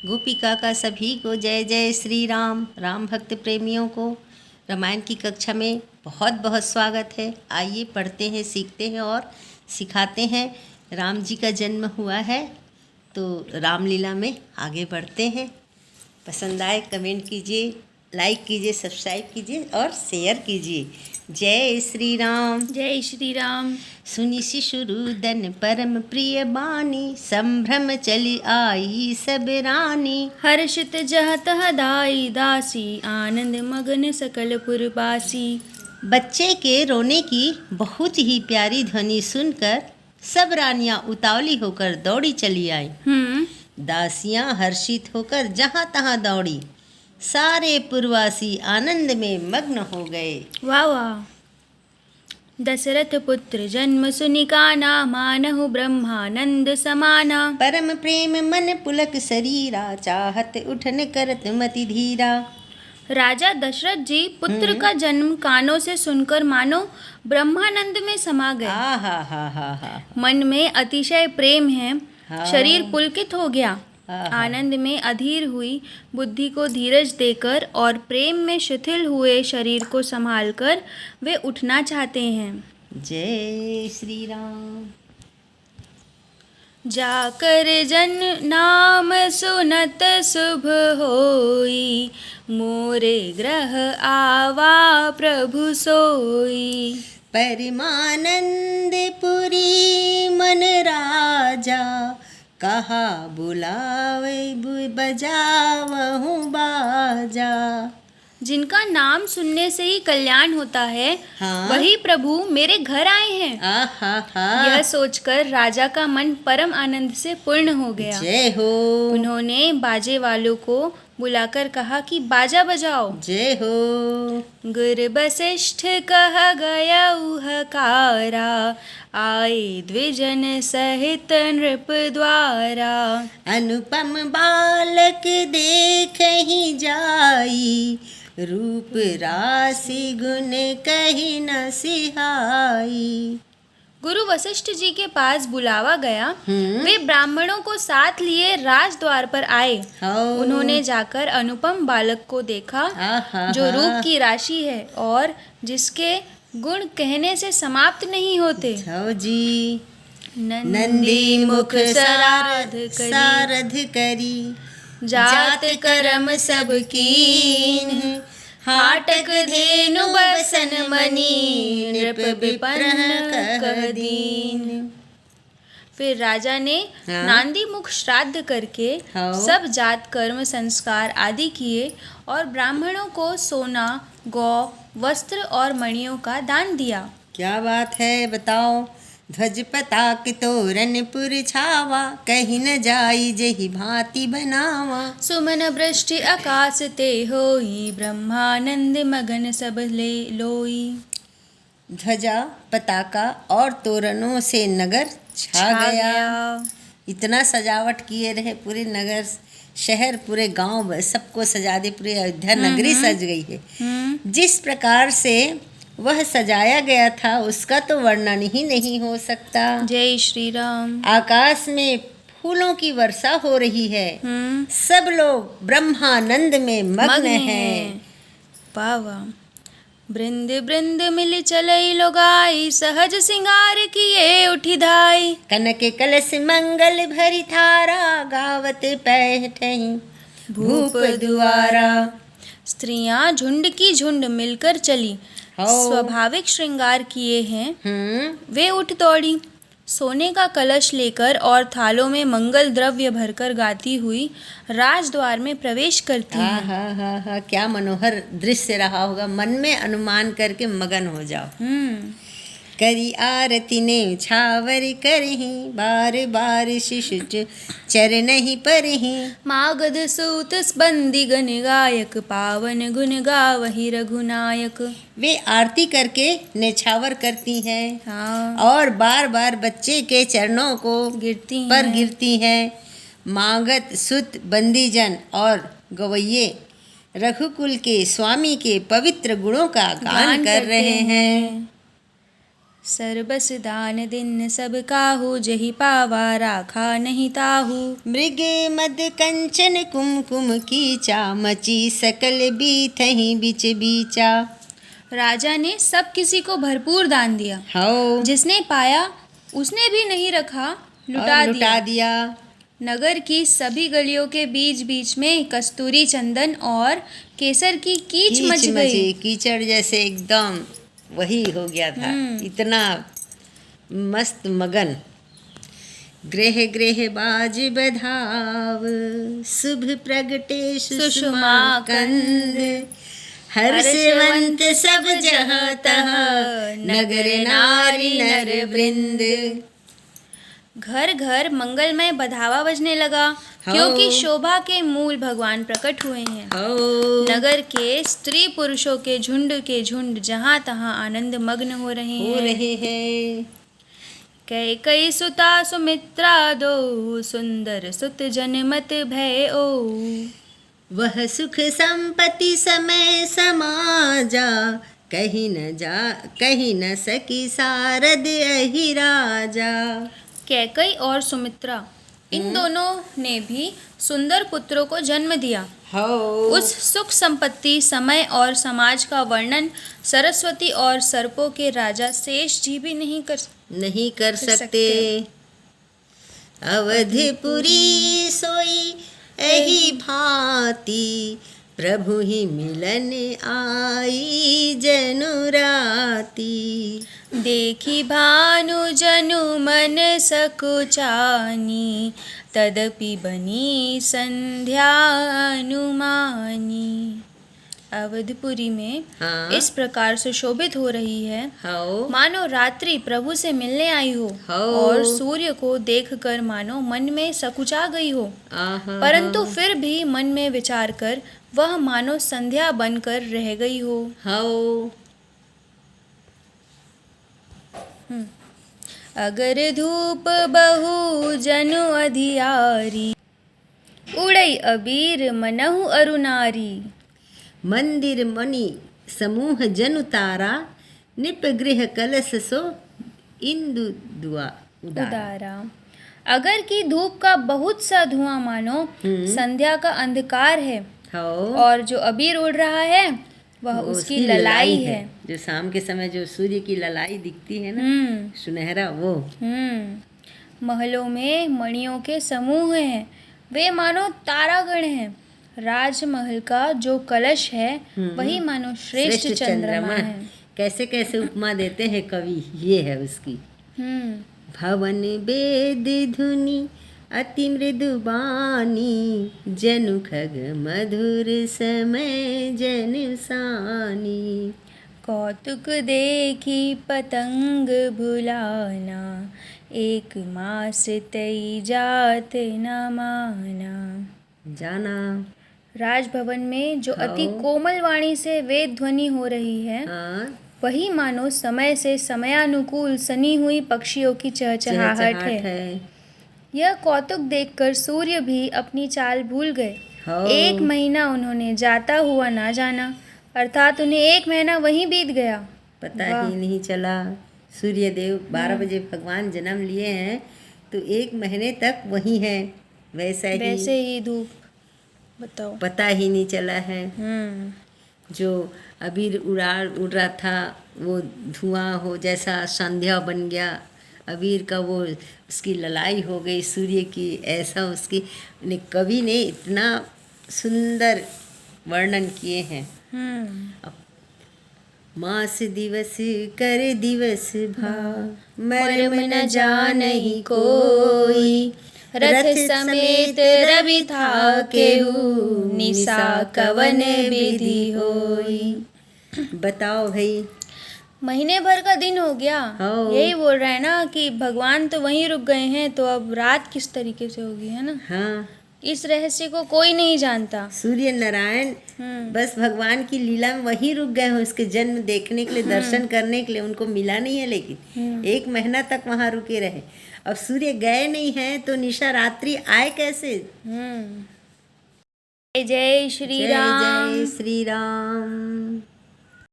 गोपिका का सभी को जय जय श्री राम। राम भक्त प्रेमियों को रामायण की कक्षा में बहुत बहुत स्वागत है। आइए पढ़ते हैं, सीखते हैं और सिखाते हैं। राम जी का जन्म हुआ है तो रामलीला में आगे बढ़ते हैं। पसंद आए कमेंट कीजिए, लाइक कीजिए, सब्सक्राइब कीजिए और शेयर कीजिए। जय श्री राम। जय श्री राम। सुनि शिशुरुदन परम प्रिय बानी, संभ्रम चली आई सब रानी। हर्षित जह तह दाई दासी, आनंद मगन सकल पुरबासी। बच्चे के रोने की बहुत ही प्यारी ध्वनि सुनकर सब रानियां उतावली होकर दौड़ी चली आई। दासियां हर्षित होकर जहां तहां दौड़ी। सारे पुरवासी आनंद में मग्न हो गए। वाह वाह। दशरथ पुत्र जन्म सुनिकाना, मानहु ब्रह्मानंद समाना। परम प्रेम मन पुलक शरीरा, चाहत उठन करत मति धीरा। राजा दशरथ जी पुत्र का जन्म कानों से सुनकर मानो ब्रह्मानंद में समा गए। हा। मन में अतिशय प्रेम है, हाँ। शरीर पुलकित हो गया। हाँ। आनंद में अधीर हुई बुद्धि को धीरज देकर और प्रेम में शिथिल हुए शरीर को संभालकर वे उठना चाहते हैं। जय श्री राम। जाकर जन नाम सुनत शुभ होई, मोरे ग्रह आवा प्रभु सोई। परमानंद पुरी मन राजा, कहा बुलावे बजावहूँ बाजा। जिनका नाम सुनने से ही कल्याण होता है, हाँ। वही प्रभु मेरे घर आए हैं। आहा। यह सोचकर राजा का मन परम आनंद से पूर्ण हो गया। जय हो। उन्होंने बाजे वालों को बुलाकर कहा कि बाजा बजाओ। जय हो। गुर वशिष्ठ कह गया उहकारा, आए द्विजन सहित नृप द्वारा। अनुपम बालक देख ही जाई, रूप राशि गुण कही न सिहाई। गुरु वशिष्ठ जी के पास बुलावा गया। वे ब्राह्मणों को साथ लिए राजद्वार पर आए। उन्होंने जाकर अनुपम बालक को देखा, जो रूप की राशि है और जिसके गुण कहने से समाप्त नहीं होते। जी नंदी मुख सारध करी, जात करम सब कीन। हाटक धेनु बसन मनी, नृप विपन्न कह दीन। फिर राजा ने नांदी मुख श्राद्ध करके सब जात कर्म संस्कार आदि किए और ब्राह्मणों को सोना, गौ, वस्त्र और मणियों का दान दिया। क्या बात है, बताओ। ध्वज पताक तोरण पुर छावा, कहीं न जाई जही भांति बनावा। सुमन वृष्टि आकाश ते होई, ब्रह्मानंद मगन सब ले लोई। ध्वजा, पताका और तोरणों से नगर छा गया। इतना सजावट किए रहे, पूरे नगर शहर पूरे गांव सबको सजा दे, पूरी अयोध्या नगरी सज गई है। जिस प्रकार से वह सजाया गया था उसका तो वर्णन ही नहीं हो सकता। जय श्री राम। आकाश में फूलों की वर्षा हो रही है। सब लोग ब्रह्मानंद में मग्न हैं। पावा बृंद बृंद मिल चलई लोगाई, सहज सिंगार किए उठी धाई। कनक कलश मंगल भरी थारा, गावत पैठहीं भूप दुआरा। स्त्रियां झुंड की झुंड मिलकर चली, स्वाभाविक श्रृंगार किए हैं। वे उठ दौड़ी, सोने का कलश लेकर और थालों में मंगल द्रव्य भरकर गाती हुई राजद्वार में प्रवेश करती हैं। हा, क्या मनोहर दृश्य रहा होगा। मन में अनुमान करके मगन हो जाओ। करी आरती ने छावर करही, बार बार शिशु चरण परही। मागध सूत बंदी गण गायक, पावन गुण गावहि रघुनायक। वे आरती करके नेछावर करती हैं। और बार बार बच्चे के चरणों को गिरती हैं। मागध सुत बंदीजन और गवैये रघुकुल के स्वामी के पवित्र गुणों का गान कर रहे हैं। सर्बस दान दिन सब काहू, जही पावा राखा नहीं ताहू। मृग मद कंचन कुमकुम कीचा, मची सकल बीथहि बिच बीचा। राजा ने सब किसी को भरपूर दान दिया। हो जिसने पाया उसने भी नहीं रखा, लुटा दिया। नगर की सभी गलियों के बीच बीच में कस्तूरी, चंदन और केसर की कीच मच गई। कीचड़ जैसे एकदम वही हो गया था, इतना मस्त मगन। गृह गृह बाज बधाव, शुभ प्रगटे सुषमा कंद। हर्षवंत सब जहाँ तहाँ, नगर नारी नर वृंद। घर घर मंगलमय बधावा बजने लगा, क्योंकि शोभा के मूल भगवान प्रकट हुए हैं। नगर के स्त्री पुरुषों के झुंड जहाँ तहाँ आनंद मग्न हो रहे हैं। कई सुता सुमित्रा दो, सुंदर सुत जनमत भय ओ। वह सुख संपत्ति समय समाजा, कहीं न सकी सारद अहि राजा। कैकई और सुमित्रा इन दोनों ने भी सुंदर पुत्रों को जन्म दिया। उस सुख संपत्ति, समय और समाज का वर्णन सरस्वती और सर्पों के राजा शेष जी भी नहीं कर सकते। अवधपुरी सोई एही भांति, प्रभु ही मिलन आई जनु राती। देखी भानु जनु मन सकुचानी, तदपि बनी संध्या अनुमानी। अवधपुरी में इस प्रकार से शोभित हो रही है, मानो रात्रि प्रभु से मिलने आई हो और सूर्य को देखकर मानो मन में सकुचा गई हो, परंतु फिर भी मन में विचार कर वह मानो संध्या बनकर रह गई हो। अगर धूप बहु जनु अधियारी, उड़ई अबीर मनहु अरुनारी। मंदिर मणि समूह जनु तारा, निप गृह कलश सो इंदु दुआ उदारा। अगर की धूप का बहुत सा धुआं मानो संध्या का अंधकार है, और जो अबीर उड़ रहा है वह उसकी ललाई है। जो शाम के समय जो सूर्य की ललाई दिखती है ना, सुनहरा वो। महलों में मणियों के समूह हैं, वे मानो तारागण हैं। राजमहल का जो कलश है वही मानो श्रेष्ठ चंद्रमा है। कैसे कैसे उपमा देते हैं कवि, ये है उसकी। भवन वेद धुनि अति मृदु बानी, जनु खग मधुर समय जनु सानी। कौतुक देखी पतंग भुलाना, एक मास तई जात न जाना। राजभवन में जो अति कोमल वाणी से वेद ध्वनि हो रही है, वही मानो समय से समयानुकूल सनी हुई पक्षियों की चहचहाहट है। यह कौतुक देखकर सूर्य भी अपनी चाल भूल गए। 1 महीना उन्होंने जाता हुआ ना जाना, अर्थात उन्हें 1 महीना वहीं बीत गया, पता ही नहीं चला। सूर्य देव 12 बजे भगवान जन्म लिए हैं, तो 1 महीने तक वहीं है, वैसे ही धूप, बताओ, पता ही नहीं चला है। जो अबीर उड़ रहा था वो धुआं हो जैसा संध्या बन गया, अबीर का वो उसकी ललाई हो गई सूर्य की, ऐसा उसकी कवि ने इतना सुंदर वर्णन किए हैं। मास दिवस कर दिवस भा, मर्म न जानहि कोई। रथ समेत रवि था केहू, निशा कवन विधि होई। बताओ भाई, महीने भर का दिन हो गया। यही बोल रहा है ना कि भगवान तो वहीं रुक गए हैं, तो अब रात किस तरीके से होगी, है ना। इस रहस्य को कोई नहीं जानता। सूर्य नारायण बस भगवान की लीला में वहीं रुक गए हैं, उसके जन्म देखने के लिए, दर्शन करने के लिए। उनको मिला नहीं है, लेकिन 1 महीना तक वहाँ रुके रहे। अब सूर्य गए नहीं हैं तो निशा रात्रि आए कैसे। जय श्री राम। जय श्री राम।